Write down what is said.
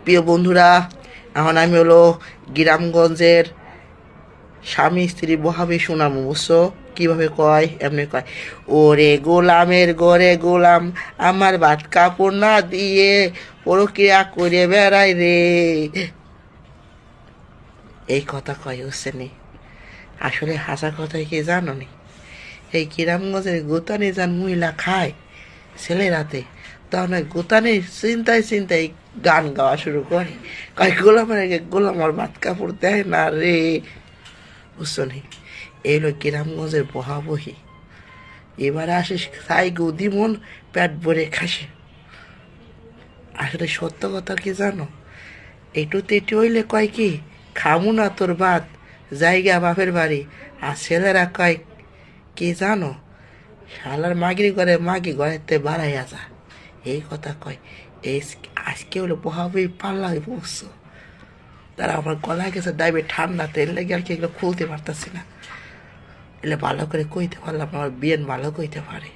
প্রিয় বন্ধুরা, এখন আমি হলো গ্রামগঞ্জের স্বামী স্ত্রী বহাবি শোনাবো, বুঝছো? কিভাবে কয়, এমনি কয়, ওরে গোলামের ঘরে গোলাম আমার ভাত কাপড় না দিয়ে প্রক্রিয়া করে বেড়াই রে। এই কথা কয় হোসেনি। আসলে হাসা কথায় কি জানো নি? এই গ্রামগঞ্জের গোতানি যান মহিলা খায় ছেলেরাতে, তখন ওই গোতানির চিন্তায় চিন্তায় গান গাওয়া শুরু করে, কয় গোলামের আগে গোলাম আর ভাত কাপড় দেয় না রে। বুঝছো নি? এই হলো গ্রামগঞ্জের বহাবহি। এবারে আসিস তাই গদি মন পেট ভরে খাসে। আসলে সত্য কথা কি জানো? একটু তেটি হইলে কয় কি, খামু না তোর ভাত, জায়গা বাপের বাড়ি। আর ছেলেরা কয় কি জানো, শালার মাগির ঘরে মাগি ঘরেতে বাড়াইয়া যা। এই কথা কয়। এই আজকে হলো বহাবহি পাল্লা বুঝছো? তারা আমার গলায় গেছে দাইবে ঠান্ডা, তেল লেগে আর কি এগুলো খুলতে পারতেছি না। এলে ভালো করে কইতে পারলাম, আমার বিয়েন ভালো কইতে পারে।